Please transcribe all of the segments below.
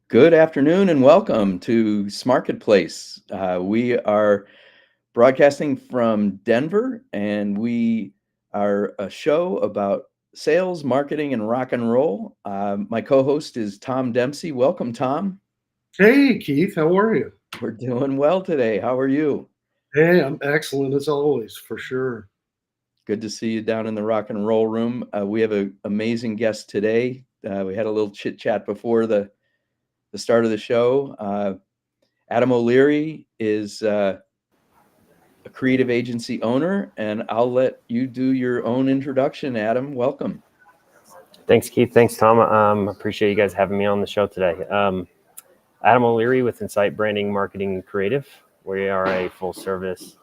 Good afternoon and welcome to SMarketPlace. We are broadcasting from Denver, and we are a show about sales, marketing, and rock and roll. My co-host is Tom Dempsey. Welcome, Tom. Hey, Keith, how are you? We're doing well today. How are you? Hey, I'm excellent as always, for sure. Good to see you down in the rock and roll room. We have an amazing guest today. We had a little chit chat before the start of the show. Adam O'Leary is a creative agency owner, and I'll let you do your own introduction. Adam, welcome. Thanks, Keith. Thanks, Tom. Appreciate you guys having me on the show today. Adam O'Leary with Incite Branding, Marketing, and Creative. We are a full-service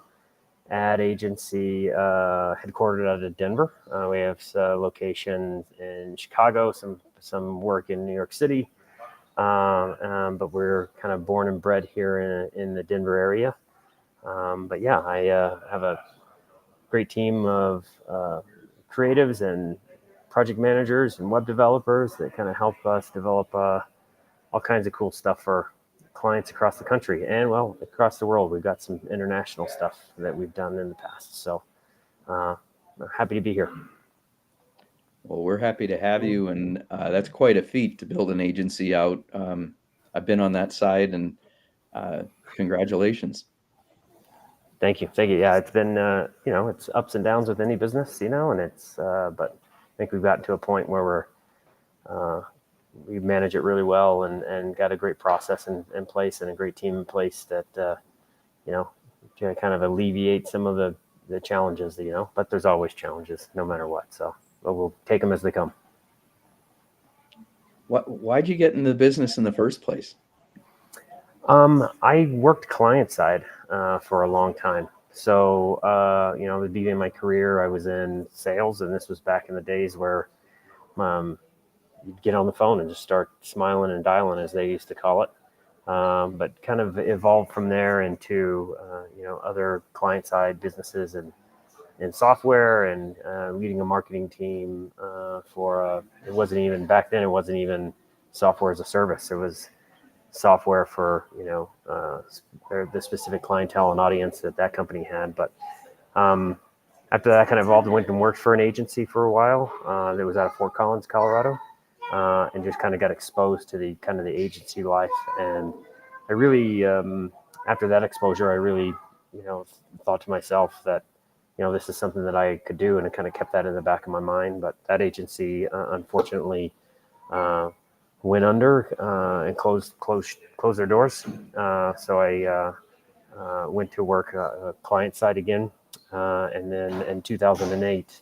ad agency headquartered out of Denver. We have locations in Chicago, some work in New York City, but we're kind of born and bred here in the Denver area. But yeah, I have a great team of creatives and project managers and web developers that kind of help us develop all kinds of cool stuff for clients across the country and, well, across the world. We've got some international stuff that we've done in the past. So I'm happy to be here. Well, we're happy to have you, and that's quite a feat to build an agency out. I've been on that side, and congratulations. Thank you. Yeah, it's been, it's ups and downs with any business, and it's, but I think we've gotten to a point where we manage it really well and got a great process in place and a great team in place that, to kind of alleviate some of the challenges, but there's always challenges no matter what. So but we'll take them as they come. Why'd you get in the business in the first place? I worked client side for a long time. So, at the beginning of my career, I was in sales, and this was back in the days where you'd get on the phone and just start smiling and dialing, as they used to call it. But kind of evolved from there into, other client side businesses and software and leading a marketing team for, it wasn't even, back then, it wasn't even software as a service. It was software for, the specific clientele and audience that company had. But after that, I kind of evolved and went and worked for an agency for a while. That was out of Fort Collins, Colorado. And just kind of got exposed to the agency life. And I really, after that exposure, I really, thought to myself that, this is something that I could do, and I kind of kept that in the back of my mind. But that agency, unfortunately, went under and closed their doors. So I went to work client side again. And then in 2008,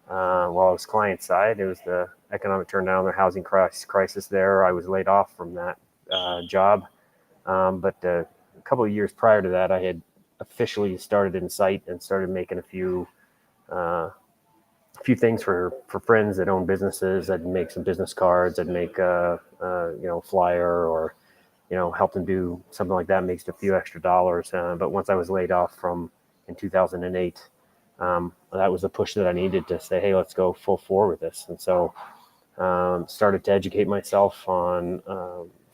while I was client side, it was the economic turndown, the housing crisis there. I was laid off from that job. But a couple of years prior to that, I had officially started Incite and started making a few things for friends that own businesses. I'd make some business cards. I'd make a flyer, or help them do something like that. Makes a few extra dollars. But once I was laid off in 2008. That was a push that I needed to say, hey, let's go full forward with this. And so started to educate myself on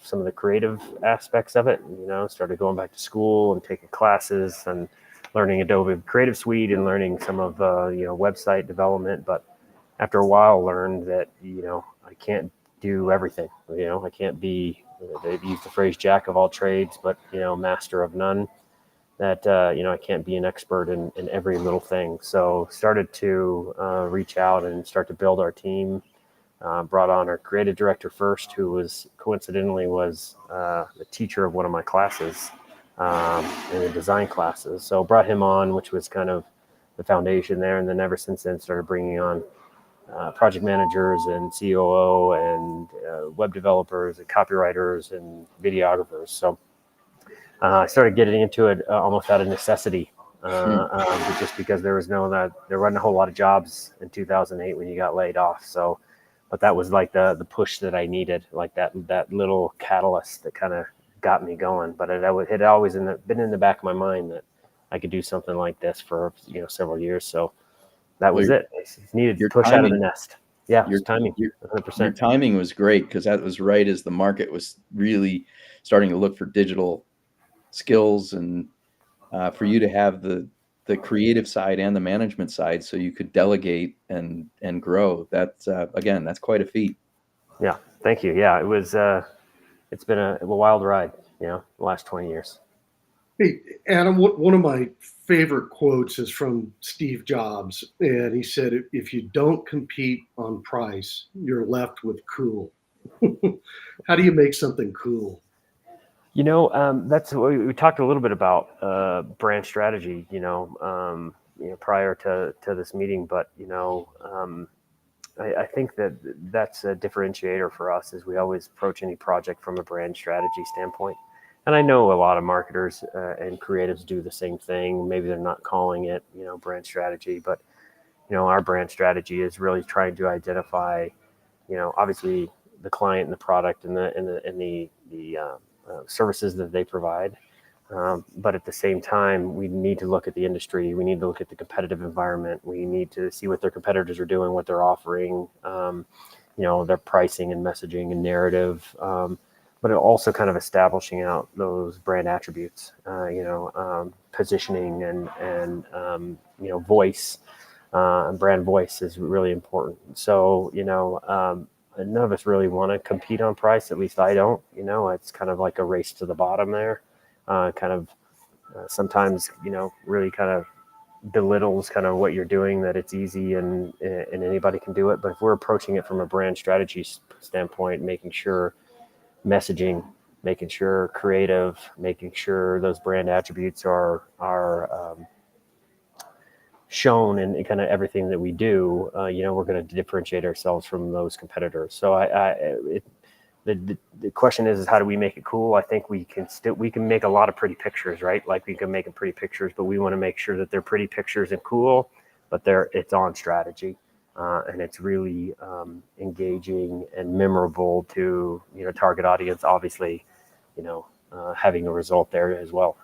some of the creative aspects of it. Started going back to school and taking classes and learning Adobe Creative Suite and learning some of website development. But after a while, learned that I can't do everything. I can't be, they use the phrase jack of all trades, but master of none. That I can't be an expert in every little thing. So started to reach out and start to build our team. Brought on our creative director first, who was coincidentally the teacher of one of my classes in the design classes. So brought him on, which was kind of the foundation there. And then ever since then, started bringing on project managers and COO and web developers and copywriters and videographers. So I started getting into it almost out of necessity, just because there wasn't a whole lot of jobs in 2008 when you got laid off. So, but that was like the push that I needed, like that little catalyst that kind of got me going. But it had always been in the back of my mind that I could do something like this for several years. So that was it. I needed to push out of the nest. Yeah, Your it's timing, your 100%. timing was great because that was right as the market was really starting to look for digital skills and for you to have the creative side and the management side so you could delegate and grow. That's again, that's quite a feat. Yeah, thank you. Yeah, it's been a wild ride, the last 20 years. Hey, Adam, one of my favorite quotes is from Steve Jobs. And he said, if you don't compete on price, you're left with cool. How do you make something cool? That's what we talked a little bit about brand strategy, prior to this meeting. But, I think that's a differentiator for us is we always approach any project from a brand strategy standpoint. And I know a lot of marketers and creatives do the same thing. Maybe they're not calling it, brand strategy, but, our brand strategy is really trying to identify, obviously the client and the product and the services that they provide. But at the same time, we need to look at the industry. We need to look at the competitive environment. We need to see what their competitors are doing, what they're offering, their pricing and messaging and narrative. But it also kind of establishing out those brand attributes, positioning and voice. And brand voice is really important. So, none of us really want to compete on price. At least I don't. It's kind of like a race to the bottom there. Sometimes, really kind of belittles kind of what you're doing, that it's easy and anybody can do it. But if we're approaching it from a brand strategy standpoint, making sure messaging, making sure creative, making sure those brand attributes are shown in kind of everything that we do, we're going to differentiate ourselves from those competitors. So the question is how do we make it cool? I think we can make a lot of pretty pictures, right? Like we can make pretty pictures, but we want to make sure that they're pretty pictures and cool, but it's on strategy. And it's really engaging and memorable to, target audience, obviously, having a result there as well.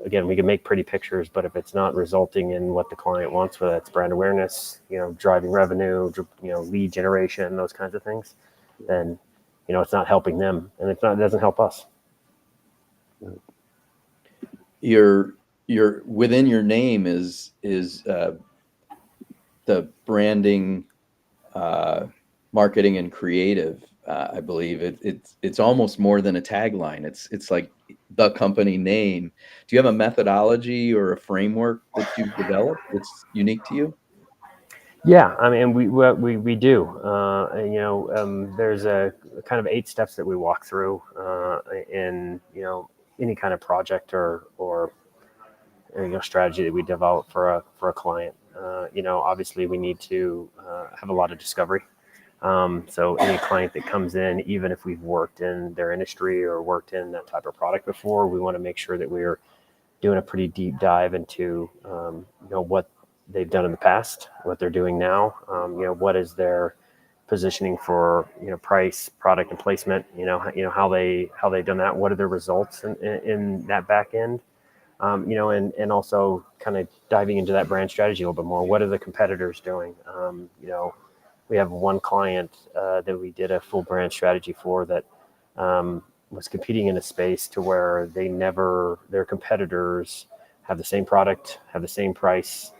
Again, we can make pretty pictures, but if it's not resulting in what the client wants, whether that's brand awareness, driving revenue, lead generation, those kinds of things, then, it's not helping them and it doesn't help us. Your within your name is the branding, marketing and creative. I believe it's almost more than a tagline. It's like the company name. Do you have a methodology or a framework that you've developed that's unique to you? Yeah, I mean, we do. There's a kind of 8 steps that we walk through in any kind of project or strategy that we develop for a client. Obviously we need to have a lot of discovery. So any client that comes in, even if we've worked in their industry or worked in that type of product before, we want to make sure that we're doing a pretty deep dive into what they've done in the past, what they're doing now, what is their positioning for price, product, and placement. How they've done that. What are their results in that back end? And also kind of diving into that brand strategy a little bit more. What are the competitors doing? We have one client that we did a full brand strategy for that was competing in a space to where their competitors have the same product, have the same price,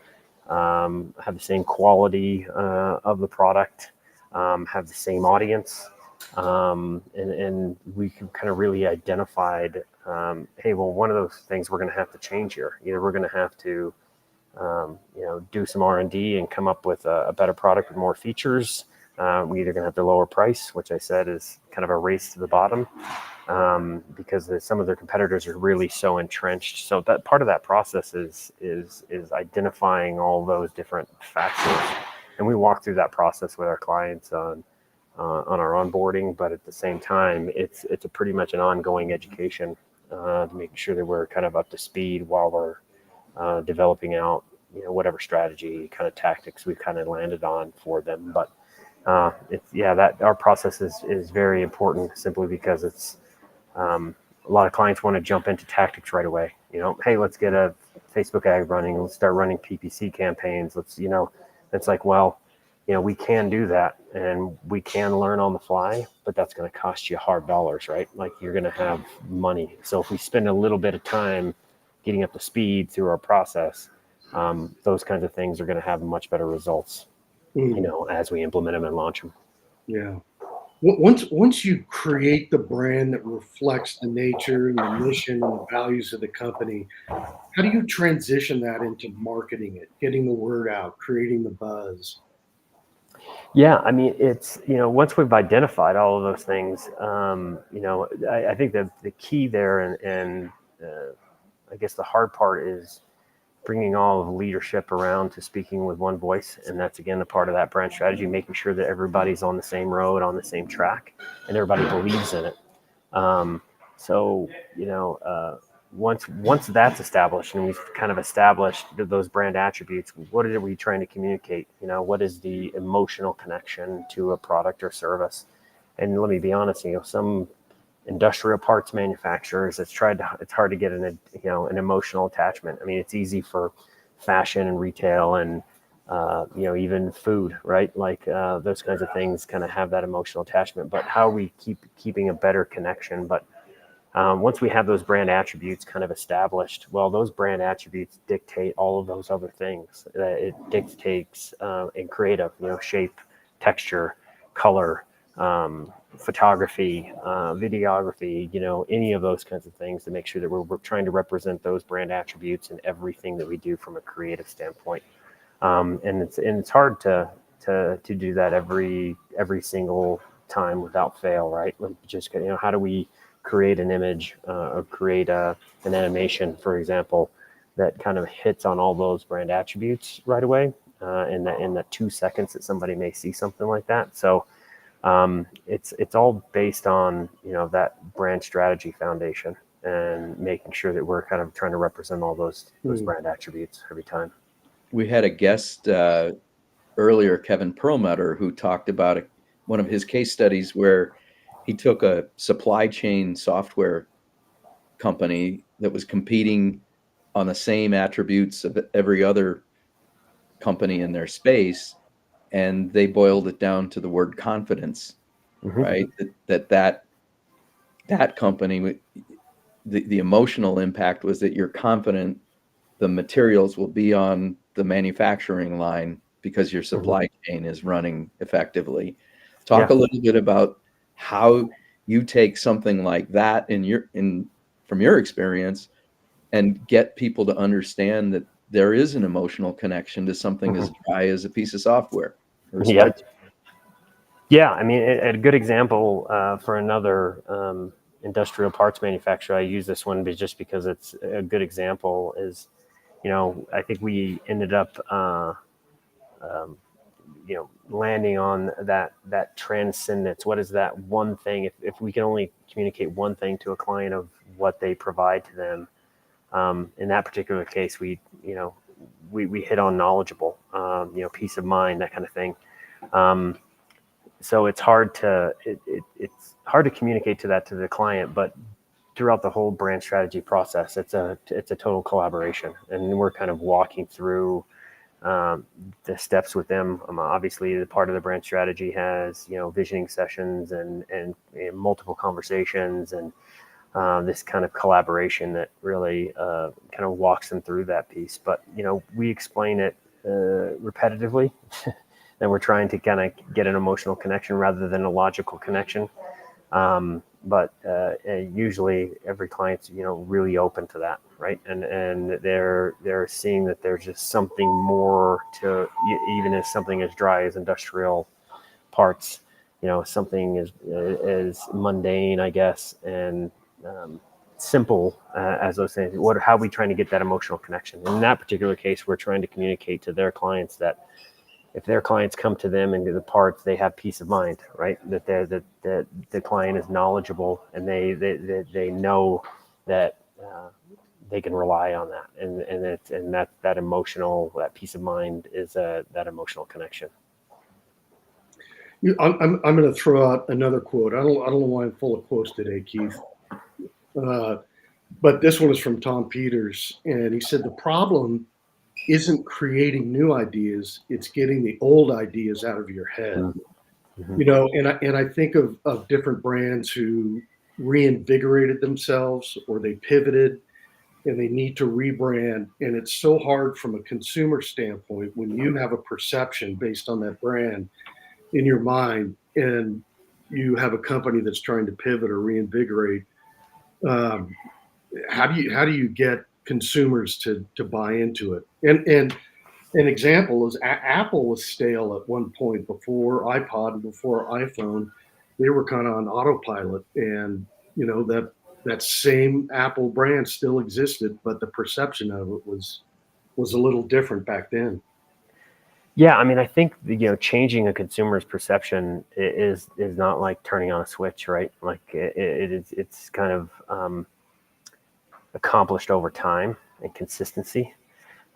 have the same quality of the product, have the same audience. And we kind of really identified, hey, well, one of those things we're going to have to change here. Either we're going to have to, do some R&D and come up with a better product with more features. We either going to have to lower price, which I said is kind of a race to the bottom, because some of their competitors are really so entrenched. So that part of that process is identifying all those different factors, and we walk through that process with our clients on our onboarding. But at the same time, it's a pretty much an ongoing education to make sure that we're kind of up to speed while we're developing out, whatever strategy kind of tactics we've kind of landed on for them. But that our process is very important simply because it's a lot of clients want to jump into tactics right away. Hey, let's get a Facebook ad running. Let's start running PPC campaigns. It's like, well, we can do that, and we can learn on the fly, but that's going to cost you hard dollars, right? Like, you're going to have money. So if we spend a little bit of time getting up to speed through our process, those kinds of things are going to have much better results, as we implement them and launch them. Yeah. Once you create the brand that reflects the nature and the mission and the values of the company, how do you transition that into marketing it, getting the word out, creating the buzz? Yeah, I mean, it's, once we've identified all of those things, I think that the key there, and I guess the hard part is bringing all of leadership around to speaking with one voice. And that's, again, a part of that brand strategy, making sure that everybody's on the same road, on the same track, and everybody believes in it. So, once that's established, and we've kind of established those brand attributes, what are we trying to communicate? What is the emotional connection to a product or service? And let me be honest, some industrial parts manufacturers, it's hard to get an emotional attachment. I mean, it's easy for fashion and retail and even food, right? Like, those kinds of things kind of have that emotional attachment. But how we keeping a better connection? But once we have those brand attributes kind of established, well, those brand attributes dictate all of those other things. It dictates in creative, shape, texture, color, photography, videography, any of those kinds of things, to make sure that we're trying to represent those brand attributes in everything that we do from a creative standpoint. And it's hard to do that every single time without fail, right? Like, just, how do we create an image or create an animation, for example, that kind of hits on all those brand attributes right away in that 2 seconds that somebody may see something like that. So it's all based on that brand strategy foundation, and making sure that we're kind of trying to represent all those brand attributes every time. We had a guest earlier, Kevin Perlmutter, who talked about one of his case studies where he took a supply chain software company that was competing on the same attributes of every other company in their space, and they boiled it down to the word confidence, right? That company, the emotional impact was that you're confident the materials will be on the manufacturing line because your supply chain is running effectively. Talk a little bit about how you take something like that from your experience, and get people to understand that there is an emotional connection to something as dry as a piece of software or a spreadsheet. Yeah, I mean, a good example for another industrial parts manufacturer, I use this one just because it's a good example, is, I think we ended up, landing on that transcendence. What is that one thing? If we can only communicate one thing to a client of what they provide to them, in that particular case, we hit on knowledgeable, peace of mind, that kind of thing. So it's hard to communicate to the client, but throughout the whole brand strategy process, it's a total collaboration, and we're kind of walking through the steps with them. Obviously, the part of the brand strategy has visioning sessions and multiple conversations, and this kind of collaboration that really kind of walks them through that piece. But we explain it repetitively. And we're trying to kind of get an emotional connection rather than a logical connection. But usually every client's, really open to that, right? And they're seeing that there's just something more to, even as something as dry as industrial parts, something as mundane, I guess, and simple as those things. How are we trying to get that emotional connection? In that particular case, we're trying to communicate to their clients that if their clients come to them and get the parts, they have peace of mind, right? That the client is knowledgeable, and they know that they can rely on that, and that emotional, that peace of mind is that emotional connection. I'm going to throw out another quote. I don't know why I'm full of quotes today, Keith. But this one is from Tom Peters, and he said, "The problem isn't creating new ideas, it's getting the old ideas out of your head. Mm-hmm. You know, and I think of different brands who reinvigorated themselves or they pivoted and they need to rebrand. And it's so hard from a consumer standpoint when you have a perception based on that brand in your mind and you have a company that's trying to pivot or reinvigorate. Um, how do you get consumers to buy into it? And an example is Apple was stale at one point before iPod and before iPhone. They were kind of on autopilot, and you know that same Apple brand still existed, but the perception of it was a little different back then. Yeah, I mean, I think changing a consumer's perception is not like turning on a switch, right? Like it's kind of accomplished over time and consistency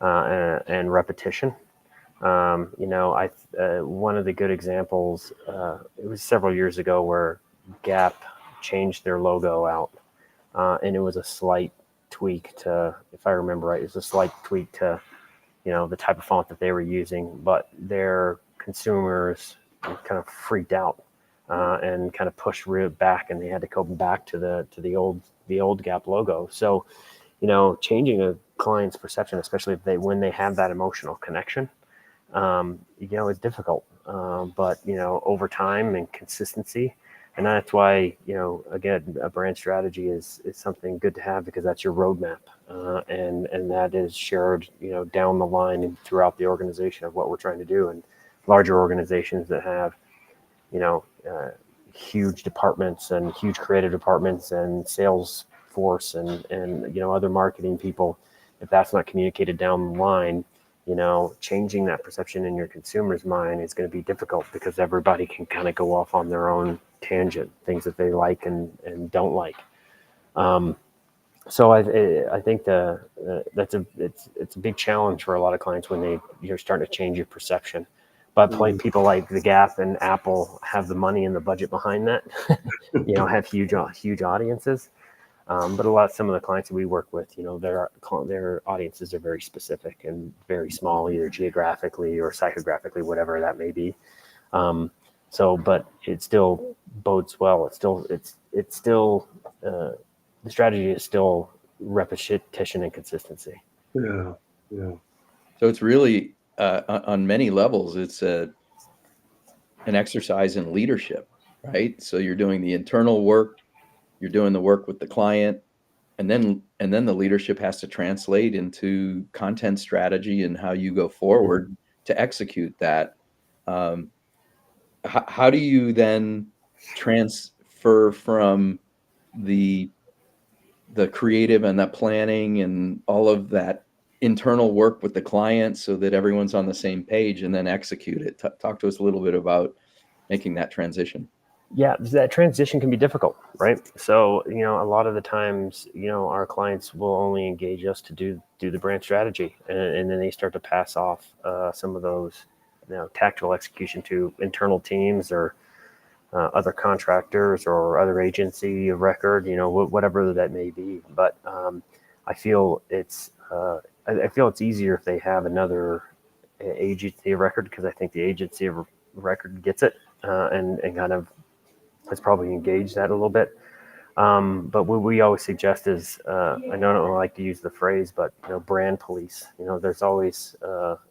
and repetition. One of the good examples, it was several years ago where Gap changed their logo out, and it was a slight tweak to, if I remember right, it was a slight tweak to, the type of font that they were using, but their consumers kind of freaked out and kind of pushed back, and they had to go back to the old Gap logo. So, changing a client's perception, especially when they have that emotional connection, it's difficult. But over time and consistency, and that's why again, a brand strategy is something good to have, because that's your roadmap, and that is shared down the line and throughout the organization of what we're trying to do. And larger organizations that have huge departments and huge creative departments and sales force and other marketing people, if that's not communicated down the line, changing that perception in your consumer's mind is going to be difficult, because everybody can kind of go off on their own tangent, things that they like and don't like. So I think it's a big challenge for a lot of clients when you're starting to change your perception. But people like the Gap and Apple have the money and the budget behind that, have huge audiences. But some of the clients that we work with, their audiences are very specific and very small, either geographically or psychographically, whatever that may be. But it still bodes well. It's still the strategy is still repetition and consistency. Yeah. So it's really on many levels, it's an exercise in leadership, right? So you're doing the internal work, you're doing the work with the client, and then the leadership has to translate into content strategy and how you go forward to execute that. How do you then transfer from the creative and that planning and all of that internal work with the client so that everyone's on the same page and then execute it? Talk to us a little bit about making that transition. Yeah, that transition can be difficult, right? So, a lot of the times, our clients will only engage us to do the brand strategy, and then they start to pass off some of those, tactical execution to internal teams or other contractors or other agency of record, whatever that may be. But I feel it's easier if they have another agency of record, because I think the agency of record gets it and kind of has probably engaged that a little bit. But what we always suggest is, I don't like to use the phrase, but brand police. There's always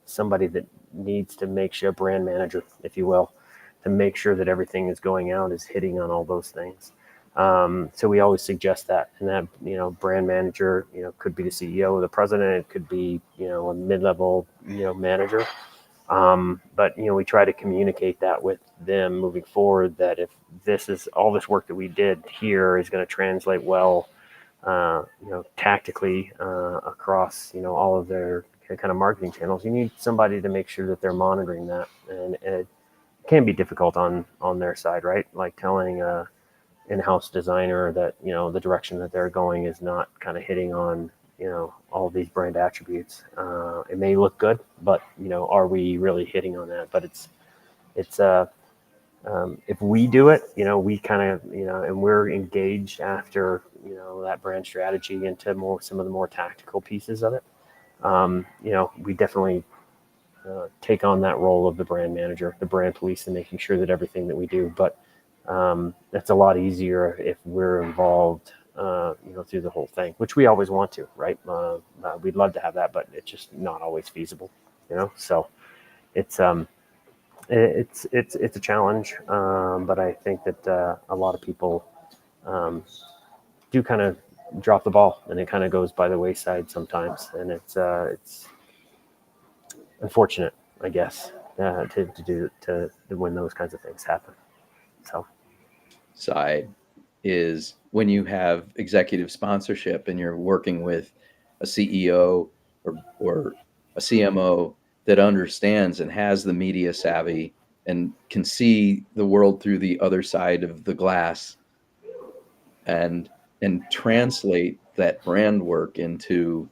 somebody that needs to make sure, brand manager, if you will, to make sure that everything is going out is hitting on all those things. So we always suggest that, and that brand manager could be the CEO, the president, it could be a mid-level manager. But we try to communicate that with them moving forward, that if all this work that we did here is going to translate well, tactically across all of their kind of marketing channels, you need somebody to make sure that they're monitoring that, and it can be difficult on their side, right? Like telling a in-house designer that the direction that they're going is not kind of hitting on all of these brand attributes. It may look good, but are we really hitting on that? But it's if we do it, we kind of and we're engaged after that brand strategy into some of the more tactical pieces of it. We definitely take on that role of the brand manager, the brand police, and making sure that everything that we do. But that's a lot easier if we're involved, through the whole thing, which we always want to, right? We'd love to have that, but it's just not always feasible, So it's a challenge, but I think that a lot of people do kind of drop the ball, and it kind of goes by the wayside sometimes, and it's unfortunate, I guess, to when those kinds of things happen. So Side is when you have executive sponsorship and you're working with a CEO or a CMO that understands and has the media savvy and can see the world through the other side of the glass and translate that brand work into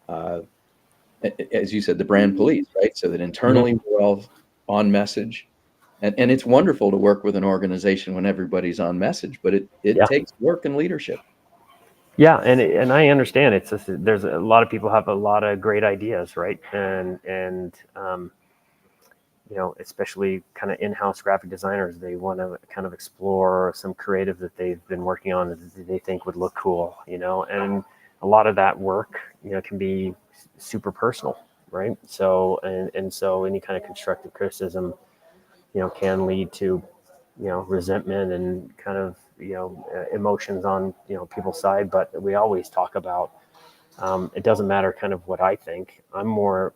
as you said, the brand police, right? So that internally we're all on message. And it's wonderful to work with an organization when everybody's on message, but it yeah, takes work and leadership. yeah, and I understand it's just, there's a lot of people have a lot of great ideas, right? And especially kind of in-house graphic designers, they want to kind of explore some creative that they've been working on that they think would look cool, and a lot of that work, can be super personal, right? So, and so any kind of constructive criticism, can lead to, resentment and kind of, emotions on, people's side. But we always talk about, it doesn't matter kind of what I think. I'm more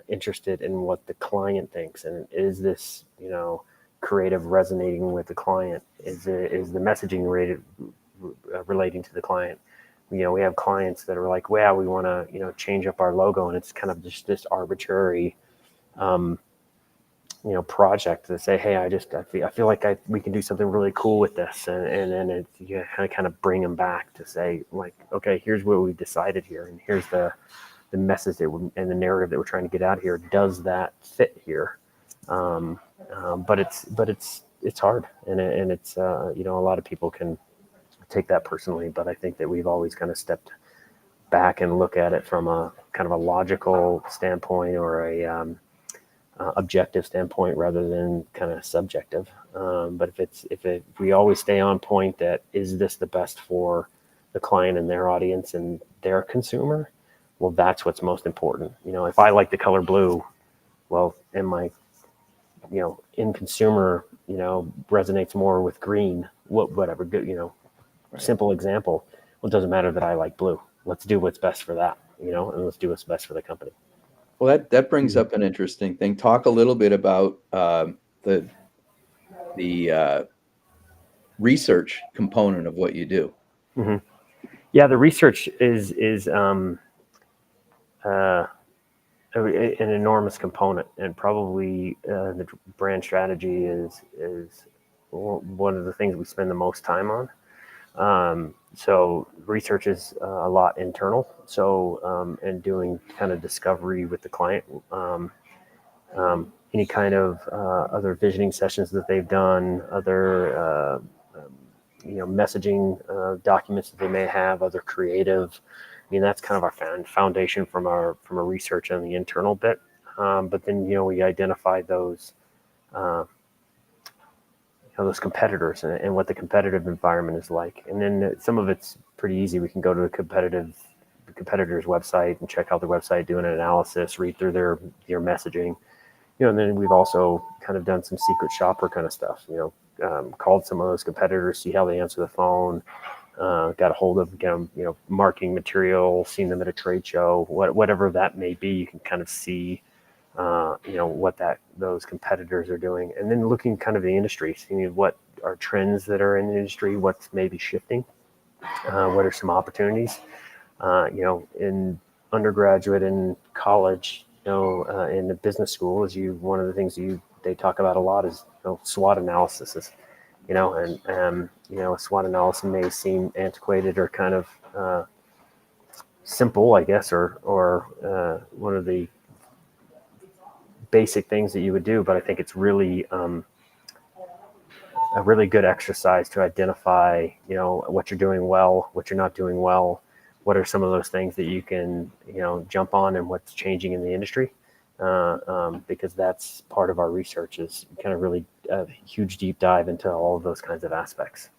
interested in what the client thinks, and is this, creative resonating with the client? Is the messaging relating to the client? We have clients that are like, wow, we want to, change up our logo, and it's kind of just this arbitrary, project to say, hey, I feel like we can do something really cool with this, and then you kind of bring them back to say, like, okay, here's what we decided here, and here's the message and the narrative that we're trying to get out here. Does that fit here? But it's hard, and it's a lot of people can take that personally, but I think that we've always kind of stepped back and look at it from a kind of a logical standpoint, or a objective standpoint, rather than kind of subjective. But if we always stay on point, that is this the best for the client and their audience and their consumer? Well, that's what's most important. If I like the color blue, well, and my, in consumer, resonates more with green, whatever, good, Right. Simple example. Well, it doesn't matter that I like blue. Let's do what's best for that, and let's do what's best for the company. Well, that brings up an interesting thing. Talk a little bit about the research component of what you do. Mm-hmm. Yeah, the research is an enormous component, and probably the brand strategy is one of the things we spend the most time on. So research is a lot internal. So and doing kind of discovery with the client, any kind of other visioning sessions that they've done, other messaging documents that they may have, other creative. I mean, that's kind of our foundation from a research on the internal bit. But then we identify those those competitors and what the competitive environment is like. And then some of it's pretty easy. We can go to the competitor's website and check out their website, do an analysis, read through their messaging. And then we've also kind of done some secret shopper kind of stuff. Called some of those competitors, see how they answer the phone. Got a hold of them, marketing material, seen them at a trade show, whatever that may be. You can kind of see, what those competitors are doing, and then looking kind of the industry, seeing what are trends that are in the industry, what's maybe shifting, what are some opportunities, in undergraduate and college, in the business school, one of the things they talk about a lot is SWOT analysis. And a SWOT analysis may seem antiquated or kind of simple, I guess, or one of the basic things that you would do, but I think it's really a really good exercise to identify, what you're doing well, what you're not doing well, what are some of those things that you can, jump on and what's changing in the industry. Because that's part of our research, is kind of really a huge deep dive into all of those kinds of aspects.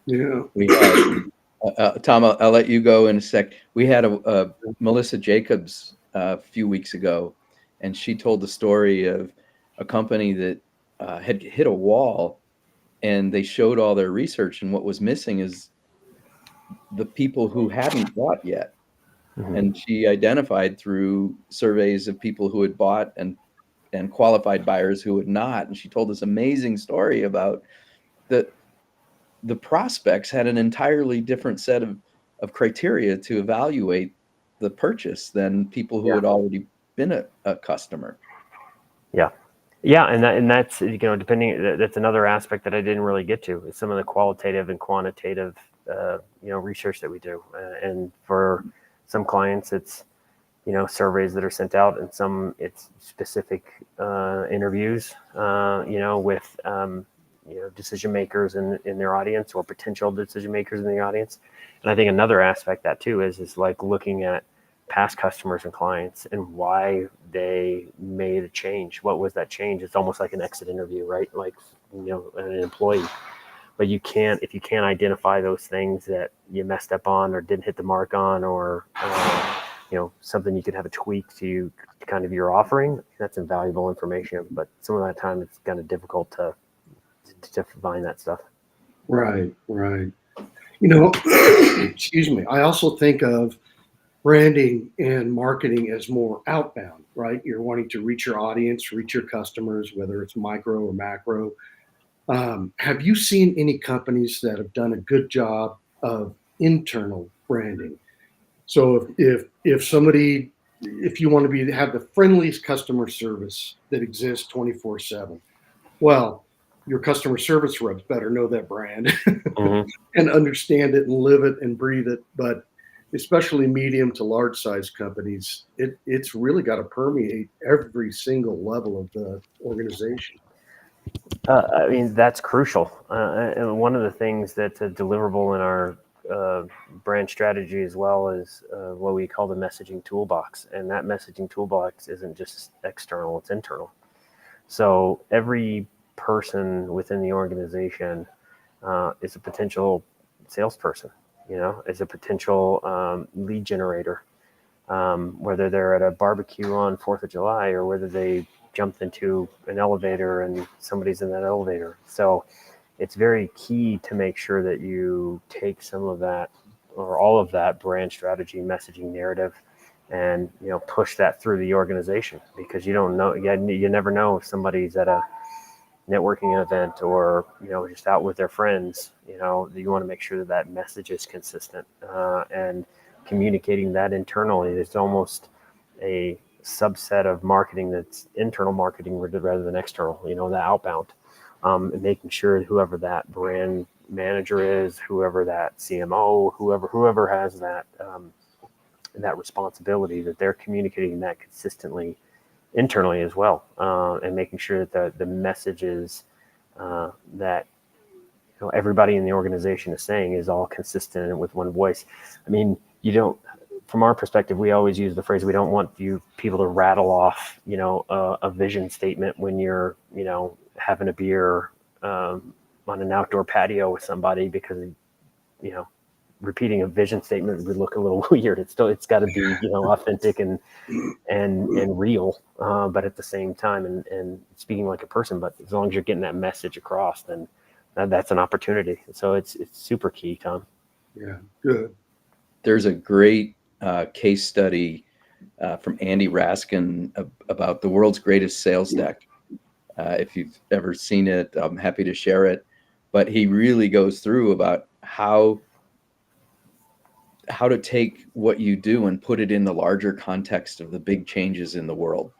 Yeah. We had, Tom, I'll let you go in a sec. We had a Melissa Jacobs a few weeks ago, and she told the story of a company that had hit a wall, and they showed all their research, and what was missing is the people who hadn't bought yet. Mm-hmm. And she identified through surveys of people who had bought and qualified buyers who had not. And she told this amazing story about the prospects had an entirely different set of criteria to evaluate the purchase than people who had already been a customer. Yeah, and that's depending. That's another aspect that I didn't really get to, is some of the qualitative and quantitative research that we do. And for some clients, it's surveys that are sent out, and some it's specific interviews with decision makers in their audience, or potential decision makers in the audience. And I think another aspect that too is like looking at past customers and clients and why they made a change. What was that change? It's almost like an exit interview, right? Like, an employee. But if you can't identify those things that you messed up on or didn't hit the mark on, or something you could have a tweak to kind of your offering, that's invaluable information. But some of that time it's kind of difficult to find that stuff. Right. Excuse me. I also think of branding and marketing as more outbound, right? You're wanting to reach your audience, reach your customers, whether it's micro or macro. Have you seen any companies that have done a good job of internal branding? So if you want to have the friendliest customer service that exists 24/7, well, your customer service reps better know that brand Mm-hmm. and understand it and live it and breathe it. But especially medium to large size companies, it's really got to permeate every single level of the organization. I mean, that's crucial. And one of the things that's a deliverable in our brand strategy as well is what we call the messaging toolbox. And that messaging toolbox isn't just external, it's internal. So every person within the organization is a potential salesperson, is a potential lead generator, whether they're at a barbecue on 4th of July or whether they jumped into an elevator and somebody's in that elevator. So it's very key to make sure that you take some of that or all of that brand strategy, messaging, narrative, and push that through the organization, because you don't know, you never know if somebody's at a networking event or just out with their friends. You want to make sure that message is consistent, and communicating that internally is almost a subset of marketing that's internal marketing rather than external, the outbound, and making sure whoever that brand manager is, whoever that CMO, whoever has that that responsibility, that they're communicating that consistently internally as well, and making sure that the messages that everybody in the organization is saying is all consistent with one voice. I mean, from our perspective, we always use the phrase, we don't want people to rattle off, a vision statement when you're, having a beer on an outdoor patio with somebody, because, repeating a vision statement would look a little weird. It's got to be, authentic and real, but at the same time, and speaking like a person. But as long as you're getting that message across, then that's an opportunity. So it's super key, Tom. Yeah, good. There's a great case study from Andy Raskin about the world's greatest sales deck. If you've ever seen it, I'm happy to share it. But he really goes through about how to take what you do and put it in the larger context of the big changes in the world,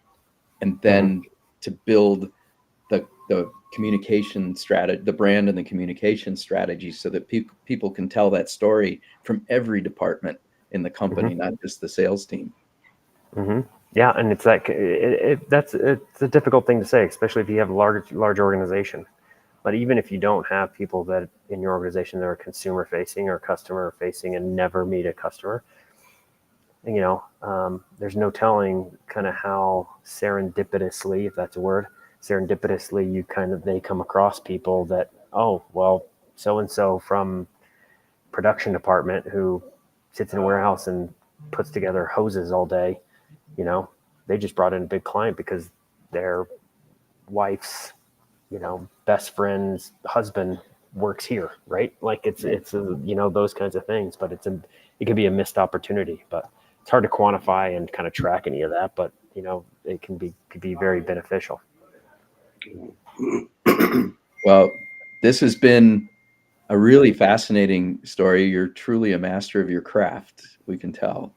and then to build the communication strategy, the brand and the communication strategy, so that people can tell that story from every department in the company, not just the sales team. Yeah, and it's like it's a difficult thing to say, especially if you have a large organization. But even if you don't have people that in your organization that are consumer facing or customer facing and never meet a customer, there's no telling kind of how serendipitously, if that's a word, serendipitously they come across people that, oh, well, so-and-so from production department who sits in a warehouse and puts together hoses all day, they just brought in a big client because their wife's, best friend's husband works here, right? Like it's those kinds of things, but it could be a missed opportunity, but it's hard to quantify and kind of track any of that, but it could be very beneficial. Well, this has been a really fascinating story. You're truly a master of your craft, we can tell.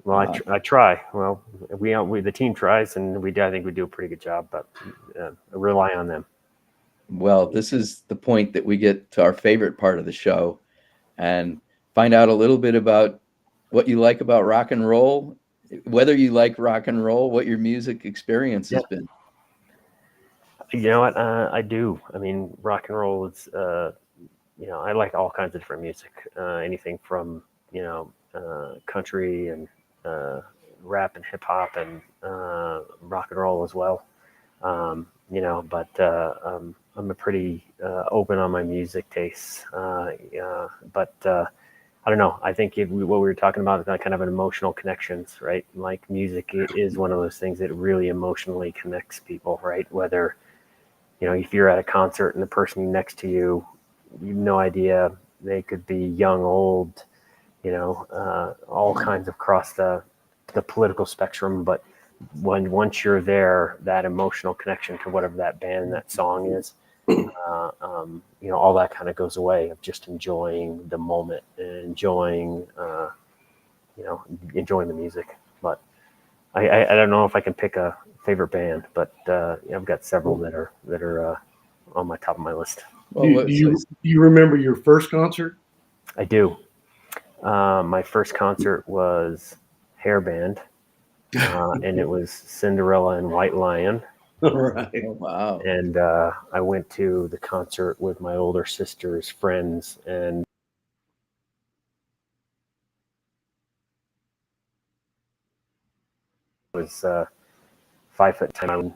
Well, I try. Well, we the team tries, and I think we do a pretty good job, but I rely on them. Well, this is the point that we get to our favorite part of the show and find out a little bit about what you like about rock and roll, whether you like rock and roll, what your music experience has been. You know what? I do. I mean, rock and roll is, I like all kinds of different music, anything from, country and rap and hip hop and rock and roll as well. But I'm a pretty open on my music tastes. But I don't know. I think what we were talking about is kind of an emotional connections, right? Like music is one of those things that really emotionally connects people, right? Whether, if you're at a concert and the person next to you, you have no idea, they could be young, old, all kinds of across the political spectrum. But once you're there, that emotional connection to whatever that band, that song is, all that kind of goes away of just enjoying the moment and enjoying the music. But I don't know if I can pick a favorite band, but I've got several that are on my top of my list. Do you remember your first concert? I do. My first concert was hair band, and it was Cinderella and White Lion. All right. Oh, wow. And I went to the concert with my older sister's friends, and it was 5'10",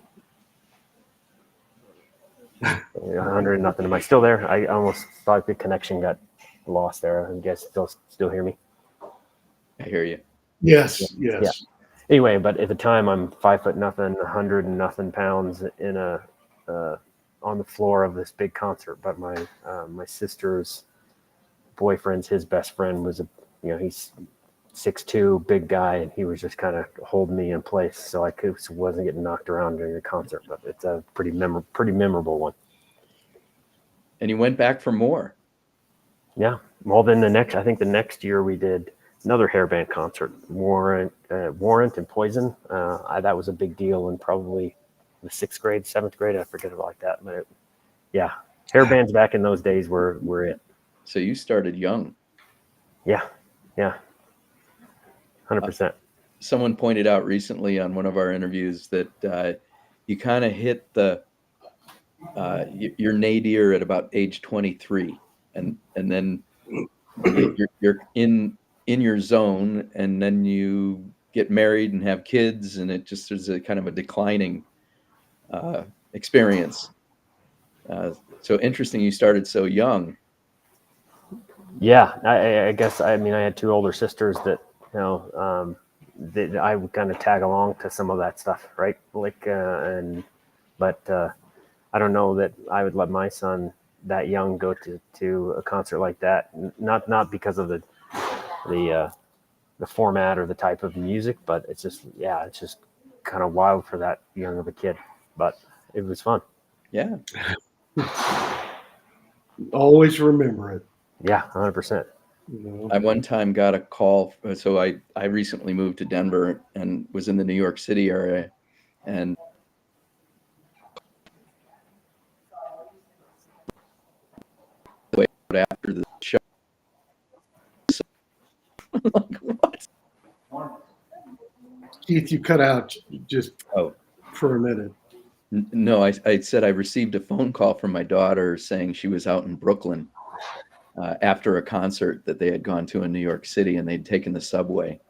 100 nothing. Am I still there? I almost thought the connection got lost there. You guys still hear me? I hear you. Yes. Yeah. Anyway, but at the time I'm 5'0", 100 and nothing pounds in on the floor of this big concert. But my sister's boyfriend's, his best friend was he's 6'2", big guy, and he was just kind of holding me in place so I wasn't getting knocked around during the concert. But it's a pretty memorable one. And you went back for more. Yeah. Well, then the next year we did another hairband concert, Warrant and Poison. That was a big deal in probably the 6th grade, 7th grade. I forget about like that, but hairbands back in those days were it. So you started young. Yeah. 100%. Someone pointed out recently on one of our interviews that you kind of hit your nadir at about age 23, and then you're in your zone, and then you get married and have kids, and it just is a kind of a declining experience. So interesting, you started so young. Yeah, I guess I had 2 older sisters that that I would kind of tag along to some of that stuff, right? Like but I don't know that I would let my son that young go to a concert like that. Not because of the format or the type of music, but it's just kind of wild for that young of a kid. But it was fun. Yeah. Always remember it. Yeah, 100%. I one time got a call. So I recently moved to Denver and was in the New York City area, and after the show, like, what? Keith, you cut out just for a minute. No, I said I received a phone call from my daughter saying she was out in Brooklyn after a concert that they had gone to in New York City, and they'd taken the subway.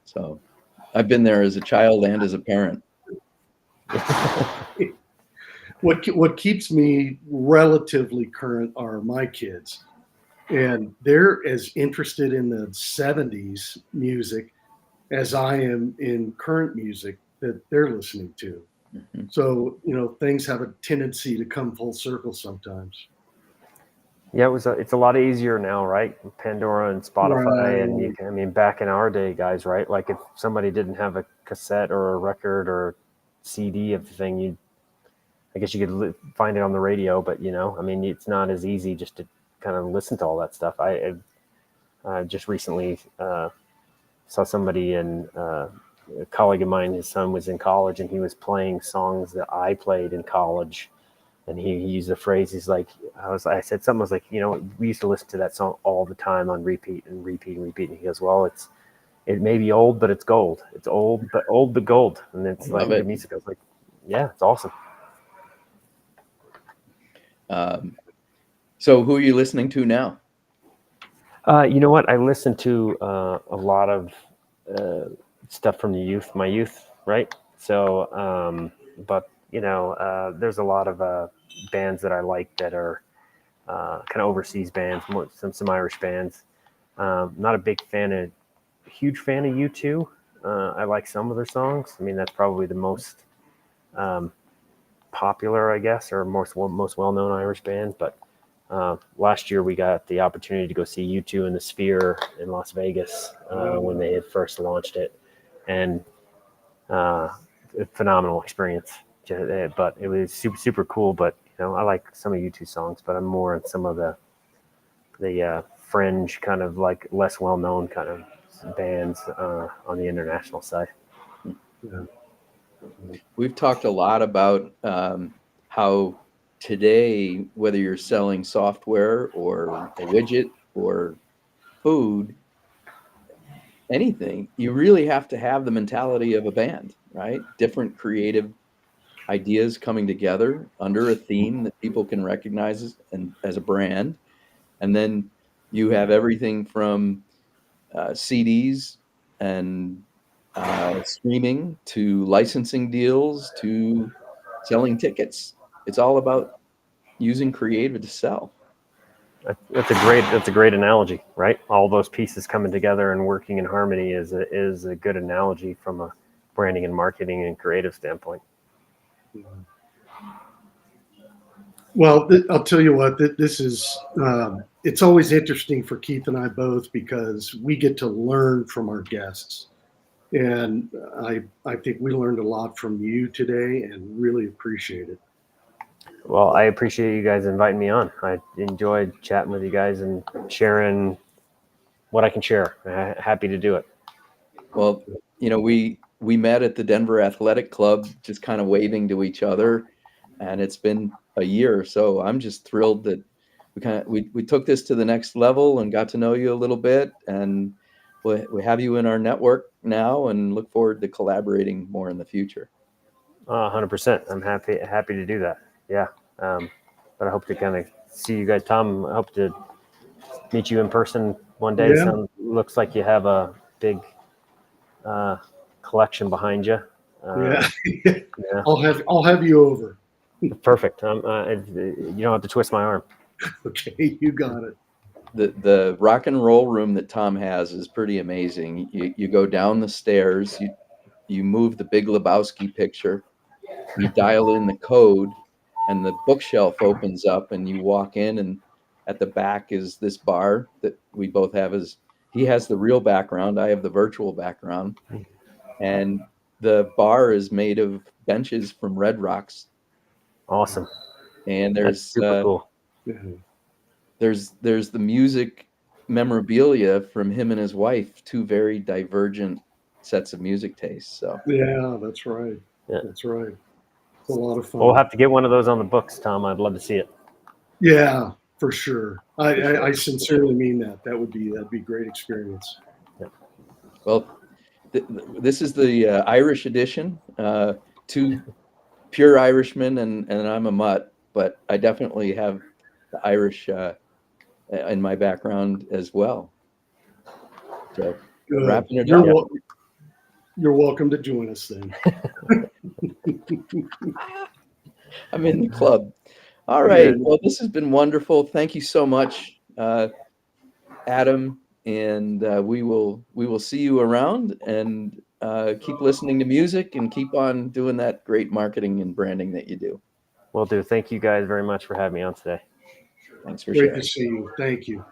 So I've been there as a child and as a parent. What keeps me relatively current are my kids, and they're as interested in the 70s music as I am in current music that they're listening to. Mm-hmm. So, things have a tendency to come full circle sometimes. Yeah, it's a lot easier now, right? Pandora and Spotify, and I mean, back in our day, guys, right? Like if somebody didn't have a cassette or a record or CD of the thing, I guess you could find it on the radio, but I mean, it's not as easy just to kind of listen to all that stuff. I just recently saw somebody a colleague of mine, his son was in college, and he was playing songs that I played in college. And he used a phrase. He's like, I said something. I was like, we used to listen to that song all the time on repeat and repeat and repeat. And he goes, well, it may be old, but it's gold. It's old but gold. And it's like the music. I was like, yeah, it's awesome. So who are you listening to now? You know what? I listen to a lot of stuff from my youth, right? So, but there's a lot of bands that I like that are kind of overseas bands, some Irish bands. Not a huge fan of U2. I like some of their songs. I mean, that's probably the most popular, I guess, or most well-known Irish band. But last year we got the opportunity to go see U2 in the Sphere in Las Vegas when they had first launched it, and a phenomenal experience. But it was super, super cool. But I like some of U2 songs, but I'm more on some of the fringe kind of like less well-known kind of bands on the international side. Yeah. We've talked a lot about how today, whether you're selling software or a widget or food, anything, you really have to have the mentality of a band, right? Different creative ideas coming together under a theme that people can recognize as a brand. And then you have everything from CDs and streaming to licensing deals to selling tickets. It's all about using creative to sell. That's a great analogy, right? All those pieces coming together and working in harmony is a good analogy from a branding and marketing and creative standpoint. Well, I'll tell you what, this is, it's always interesting for Keith and I both because we get to learn from our guests. And I think we learned a lot from you today and really appreciate it. Well, I appreciate you guys inviting me on. I enjoyed chatting with you guys and sharing what I can share. Happy to do it. Well, we met at the Denver Athletic Club, just kind of waving to each other, and it's been a year. So I'm just thrilled that we took this to the next level and got to know you a little bit, and we have you in our network now, and look forward to collaborating more in the future. 100%. I'm happy to do that. Yeah. But I hope to kind of see you guys, Tom. I hope to meet you in person one day. Yeah. Looks like you have a big collection behind you. Yeah. Yeah. I'll have you over. Perfect. You don't have to twist my arm. Okay, you got it. The rock and roll room that Tom has is pretty amazing. You go down the stairs, you move the Big Lebowski picture, you dial in the code, and the bookshelf opens up, and you walk in, and at the back is this bar that we both have. He has the real background, I have the virtual background, and the bar is made of benches from Red Rocks. Awesome. And That's super cool. There's the music memorabilia from him and his wife, two very divergent sets of music tastes. So yeah, that's right. Yeah. That's right. It's a lot of fun. We'll have to get one of those on the books, Tom. I'd love to see it. Yeah, for sure. I sincerely mean that. That'd be a great experience. Yeah. Well, this is the Irish edition. Two pure Irishman, and I'm a mutt, but I definitely have the Irish in my background as well. So Good. wrapping it You're, up. you're welcome to join us then. I'm in the club. All right. Good. Well, this has been wonderful. Thank you so much, Adam, and we will see you around, and keep listening to music and keep on doing that great marketing and branding that you do. Will do. Thank you guys very much for having me on today. Thanks for Great sharing. to see you. Thank you.